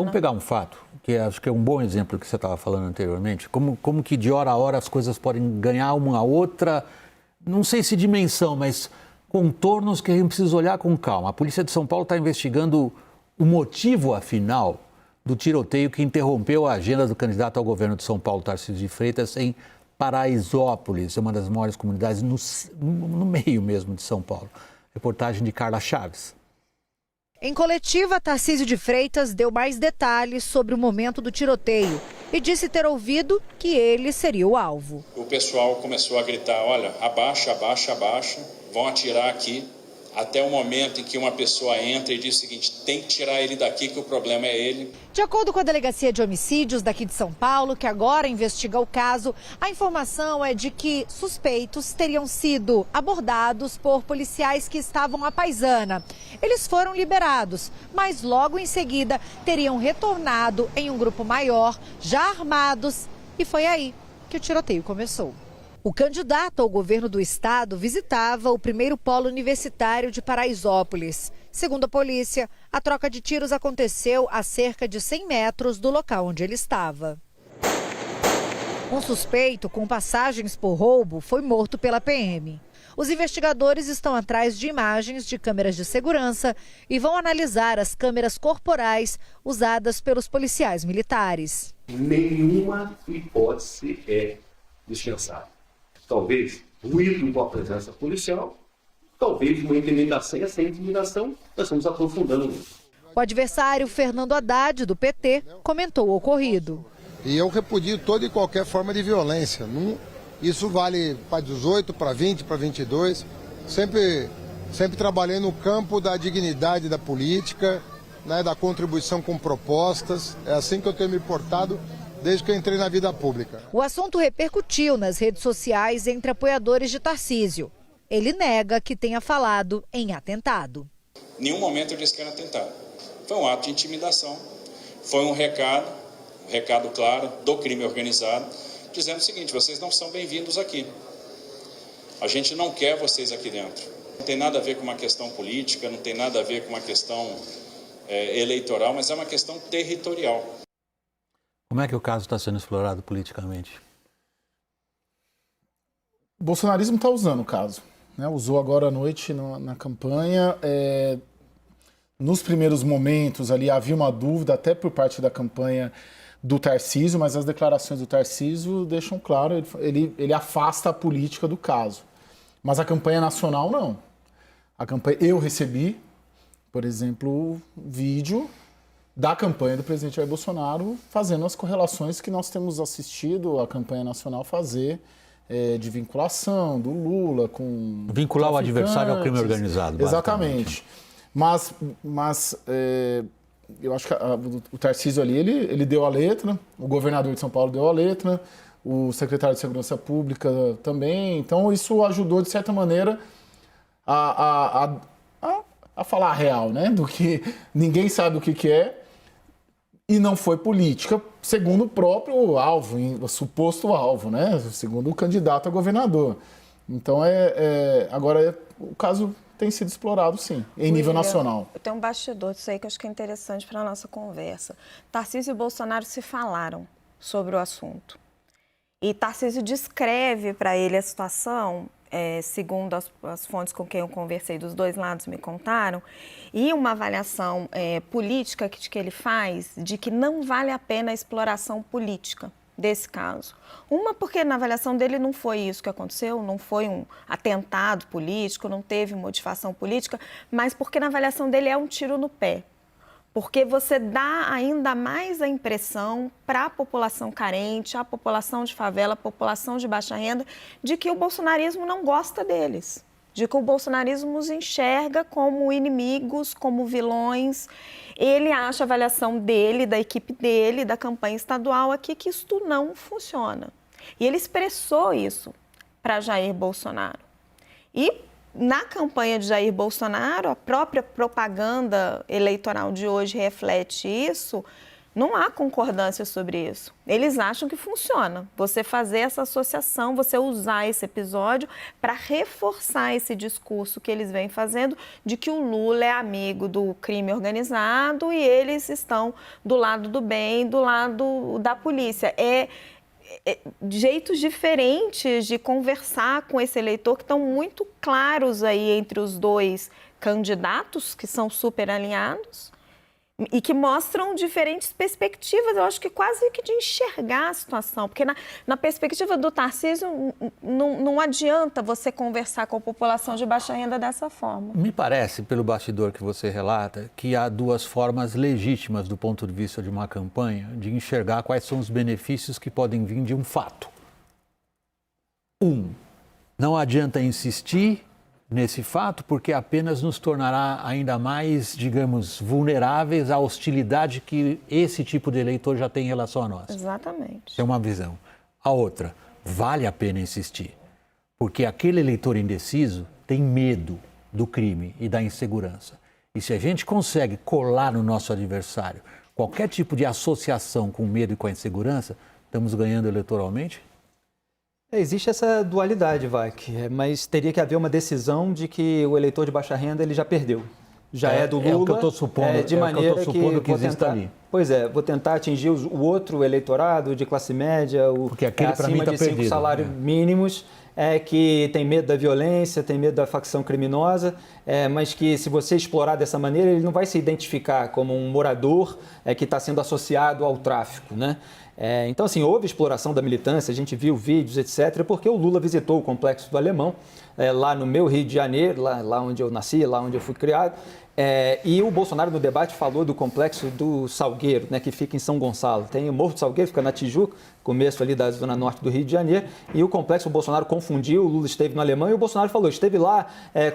Vamos pegar um fato, que acho que é um bom exemplo que você estava falando anteriormente, como que de hora a hora as coisas podem ganhar uma outra, não sei se dimensão, mas contornos que a gente precisa olhar com calma. A Polícia de São Paulo está investigando o motivo, afinal, do tiroteio que interrompeu a agenda do candidato ao governo de São Paulo, Tarcísio de Freitas, em Paraisópolis, uma das maiores comunidades no meio mesmo de São Paulo. Reportagem de Carla Chaves. Em coletiva, Tarcísio de Freitas deu mais detalhes sobre o momento do tiroteio e disse ter ouvido que ele seria o alvo. O pessoal começou a gritar, olha, abaixa, abaixa, abaixa, vão atirar aqui, até o momento em que uma pessoa entra e diz o seguinte, tem que tirar ele daqui que o problema é ele. De acordo com a Delegacia de Homicídios daqui de São Paulo, que agora investiga o caso, a informação é de que suspeitos teriam sido abordados por policiais que estavam à paisana. Eles foram liberados, mas logo em seguida teriam retornado em um grupo maior, já armados, e foi aí que o tiroteio começou. O candidato ao governo do estado visitava o primeiro polo universitário de Paraisópolis. Segundo a polícia, a troca de tiros aconteceu a cerca de 100 metros do local onde ele estava. Um suspeito com passagens por roubo foi morto pela PM. Os investigadores estão atrás de imagens de câmeras de segurança e vão analisar as câmeras corporais usadas pelos policiais militares. Nenhuma hipótese é dispensável. Talvez ruído com a presença policial, talvez uma intimidação, e essa intimidação nós estamos aprofundando isso. O adversário Fernando Haddad, do PT, comentou o ocorrido. E eu repudio toda e qualquer forma de violência. Isso vale para 18, para 20, para 22. Sempre trabalhei no campo da dignidade da política, né, da contribuição com propostas. É assim que eu tenho me portado desde que eu entrei na vida pública. O assunto repercutiu nas redes sociais entre apoiadores de Tarcísio. Ele nega que tenha falado em atentado. Em nenhum momento eu disse que era atentado. Foi um ato de intimidação. Foi um recado claro do crime organizado, dizendo o seguinte, vocês não são bem-vindos aqui. A gente não quer vocês aqui dentro. Não tem nada a ver com uma questão política, não tem nada a ver com uma questão eleitoral, mas é uma questão territorial. Como é que o caso está sendo explorado politicamente? O bolsonarismo está usando o caso, né? Usou agora à noite na campanha. Nos primeiros momentos ali havia uma dúvida até por parte da campanha do Tarcísio, mas as declarações do Tarcísio deixam claro, ele afasta a política do caso. Mas a campanha nacional não. Eu recebi, por exemplo, vídeo da campanha do presidente Jair Bolsonaro fazendo as correlações que nós temos assistido a campanha nacional fazer de vinculação do Lula com... Vincular o adversário ao crime organizado. Exatamente. Mas eu acho que o Tarcísio ali, ele deu a letra, o governador de São Paulo deu a letra, o secretário de Segurança Pública também. Então isso ajudou, de certa maneira, a falar a real, né? Do que ninguém sabe o que é. E não foi política, segundo o próprio alvo, o suposto alvo, né? Segundo o candidato a governador. Então, agora o caso tem sido explorado, sim, em nível nacional. Eu tenho um bastidor disso aí que eu acho que é interessante para a nossa conversa. Tarcísio e Bolsonaro se falaram sobre o assunto. E Tarcísio descreve para ele a situação, segundo as fontes com quem eu conversei dos dois lados me contaram, e uma avaliação política que ele faz de que não vale a pena a exploração política desse caso. Uma, porque na avaliação dele não foi isso que aconteceu, não foi um atentado político, não teve motivação política, mas porque na avaliação dele é um tiro no pé. Porque você dá ainda mais a impressão para a população carente, a população de favela, a população de baixa renda, de que o bolsonarismo não gosta deles, de que o bolsonarismo os enxerga como inimigos, como vilões. Ele acha a avaliação dele, da equipe dele, da campanha estadual aqui, que isto não funciona. E ele expressou isso para Jair Bolsonaro. E na campanha de Jair Bolsonaro, a própria propaganda eleitoral de hoje reflete isso, Não há concordância sobre isso. Eles acham que funciona. Você fazer essa associação, você usar esse episódio para reforçar esse discurso que eles vêm fazendo de que o Lula é amigo do crime organizado e eles estão do lado do bem, do lado da polícia. Jeitos diferentes de conversar com esse eleitor que estão muito claros aí entre os dois candidatos, que são super alinhados, e que mostram diferentes perspectivas, eu acho que quase que de enxergar a situação. Porque na perspectiva do Tarcísio, não adianta você conversar com a população de baixa renda dessa forma. Me parece, pelo bastidor que você relata, que há duas formas legítimas do ponto de vista de uma campanha de enxergar quais são os benefícios que podem vir de um fato. Não adianta insistir nesse fato, porque apenas nos tornará ainda mais, digamos, vulneráveis à hostilidade que esse tipo de eleitor já tem em relação a nós. Exatamente. É uma visão. A outra, vale a pena insistir, porque aquele eleitor indeciso tem medo do crime e da insegurança. E se a gente consegue colar no nosso adversário qualquer tipo de associação com o medo e com a insegurança, estamos ganhando eleitoralmente? Existe essa dualidade, Vac, mas teria que haver uma decisão de que o eleitor de baixa renda ele já perdeu. Já é do Lula. É o que eu estou supondo, de maneira que existe ali. Pois é, vou tentar atingir o outro eleitorado de classe média, porque aquele para mim acima de 5 salários mínimos, que tem medo da violência, tem medo da facção criminosa, mas que se você explorar dessa maneira, ele não vai se identificar como um morador que está sendo associado ao tráfico, né? Então, assim, houve exploração da militância, a gente viu vídeos, etc., porque o Lula visitou o Complexo do Alemão, lá no meu Rio de Janeiro, lá onde eu nasci, lá onde eu fui criado, e o Bolsonaro, no debate, falou do Complexo do Salgueiro, né, que fica em São Gonçalo. Tem o Morro do Salgueiro, fica na Tijuca, começo ali da zona norte do Rio de Janeiro, e o Complexo, o Bolsonaro confundiu, o Lula esteve no Alemão, e o Bolsonaro falou, esteve lá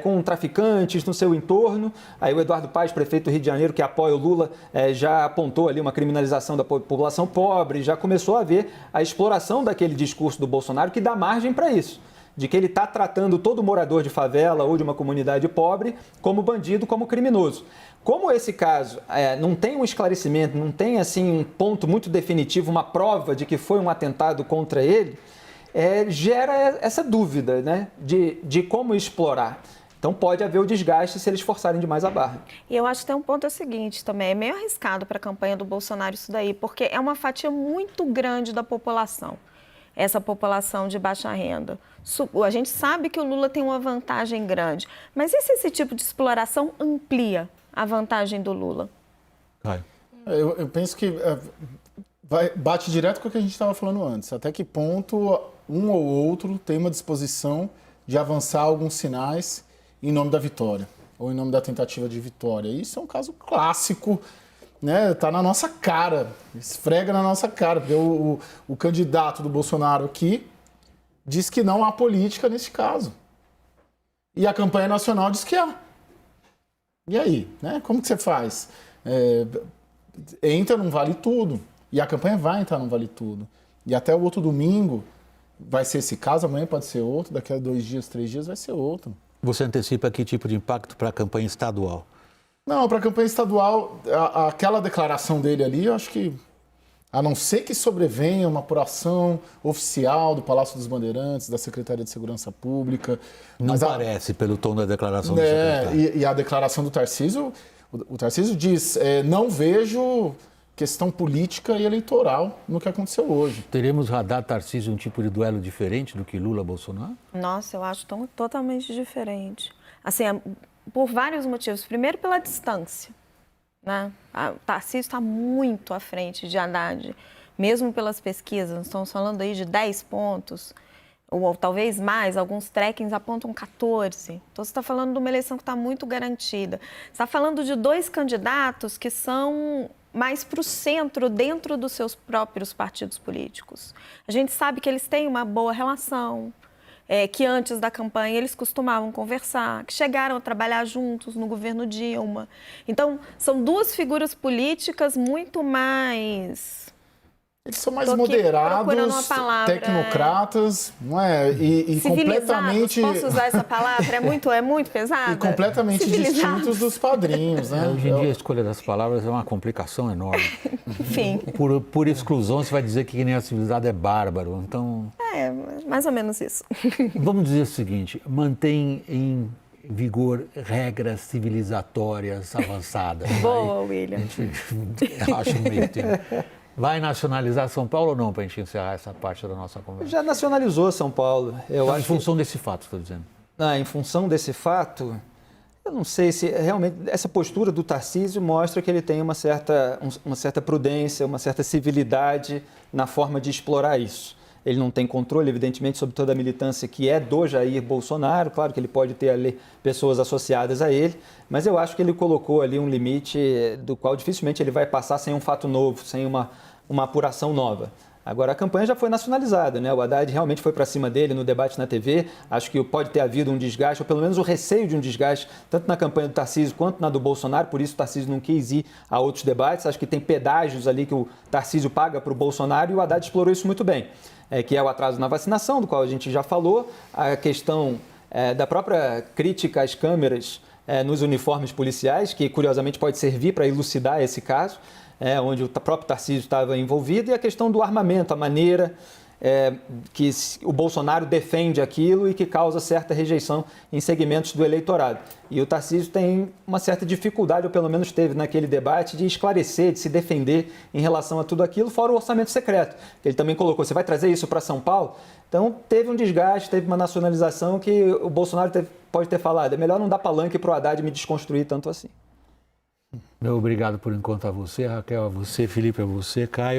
com traficantes no seu entorno. Aí o Eduardo Paes, prefeito do Rio de Janeiro, que apoia o Lula, já apontou ali uma criminalização da população pobre, já começou a ver a exploração daquele discurso do Bolsonaro que dá margem para isso, de que ele está tratando todo morador de favela ou de uma comunidade pobre como bandido, como criminoso. Como esse caso não tem um esclarecimento, não tem assim um ponto muito definitivo, uma prova de que foi um atentado contra ele, gera essa dúvida, né, de como explorar. Então pode haver o desgaste se eles forçarem demais a barra. E eu acho que tem um ponto seguinte também, é meio arriscado para a campanha do Bolsonaro isso daí, porque é uma fatia muito grande da população, essa população de baixa renda. A gente sabe que o Lula tem uma vantagem grande, mas e se esse tipo de exploração amplia a vantagem do Lula? Eu penso que bate direto com o que a gente estava falando antes. Até que ponto um ou outro tem uma disposição de avançar alguns sinais em nome da vitória, ou em nome da tentativa de vitória. Isso é um caso clássico, né? Tá na nossa cara, esfrega na nossa cara, porque o candidato do Bolsonaro aqui diz que não há política nesse caso. E a campanha nacional diz que há. E aí, né? Como que você faz? Entra num Vale Tudo. E a campanha vai entrar num Vale Tudo. E até o outro domingo vai ser esse caso, amanhã pode ser outro, daqui a 2 dias, 3 dias vai ser outro. Você antecipa que tipo de impacto para a campanha estadual? Não, para a campanha estadual, aquela declaração dele ali, eu acho que, a não ser que sobrevenha uma apuração oficial do Palácio dos Bandeirantes, da Secretaria de Segurança Pública... Não parece, pelo tom da declaração do secretário. E a declaração do Tarcísio, o Tarcísio diz, não vejo questão política e eleitoral no que aconteceu hoje. Teremos Haddad Tarcísio um tipo de duelo diferente do que Lula-Bolsonaro? Nossa, eu acho totalmente diferente. Assim, por vários motivos. Primeiro, pela distância, né? O Tarcísio está muito à frente de Haddad, mesmo pelas pesquisas. Nós estamos falando aí de 10 pontos, ou talvez mais, alguns trackings apontam 14. Então, você está falando de uma eleição que está muito garantida. Você está falando de 2 candidatos que são mais para o centro, dentro dos seus próprios partidos políticos. A gente sabe que eles têm uma boa relação, que antes da campanha eles costumavam conversar, que chegaram a trabalhar juntos no governo Dilma. Então, são 2 figuras políticas muito mais Eles são mais Tô aqui procurando uma moderados, palavra, tecnocratas, não é? E completamente... Posso usar essa palavra? É muito pesada? E completamente distintos dos padrinhos, né? Hoje em dia a escolha das palavras é uma complicação enorme. Enfim. Por exclusão, você vai dizer que quem nem é civilizado é bárbaro. Então, É, mais ou menos isso. vamos dizer o seguinte, mantém em vigor regras civilizatórias avançadas. Boa, William. Eu acho meio termo. Vai nacionalizar São Paulo ou não, para a gente encerrar essa parte da nossa conversa? Já nacionalizou São Paulo. Então, em função desse fato, estou dizendo. Em função desse fato, eu não sei se realmente essa postura do Tarcísio mostra que ele tem uma certa prudência, uma certa civilidade na forma de explorar isso. Ele não tem controle, evidentemente, sobre toda a militância que é do Jair Bolsonaro. Claro que ele pode ter ali pessoas associadas a ele, mas eu acho que ele colocou ali um limite do qual dificilmente ele vai passar sem um fato novo, sem uma apuração nova. Agora, a campanha já foi nacionalizada, né? O Haddad realmente foi para cima dele no debate na TV. Acho que pode ter havido um desgaste, ou pelo menos o receio de um desgaste, tanto na campanha do Tarcísio quanto na do Bolsonaro. Por isso, o Tarcísio não quis ir a outros debates. Acho que tem pedágios ali que o Tarcísio paga para o Bolsonaro e o Haddad explorou isso muito bem. Que é o atraso na vacinação, do qual a gente já falou, a questão da própria crítica às câmeras nos uniformes policiais, que curiosamente pode servir para elucidar esse caso, onde o próprio Tarcísio estava envolvido, e a questão do armamento, a maneira que o Bolsonaro defende aquilo e que causa certa rejeição em segmentos do eleitorado. E o Tarcísio tem uma certa dificuldade, ou pelo menos teve naquele debate, de esclarecer, de se defender em relação a tudo aquilo, fora o orçamento secreto. Ele também colocou, você vai trazer isso para São Paulo? Então, teve um desgaste, teve uma nacionalização que o Bolsonaro pode ter falado, é melhor não dar palanque para o Haddad me desconstruir tanto assim. Meu obrigado por enquanto a você, Raquel, a você, Felipe, a você, Caio.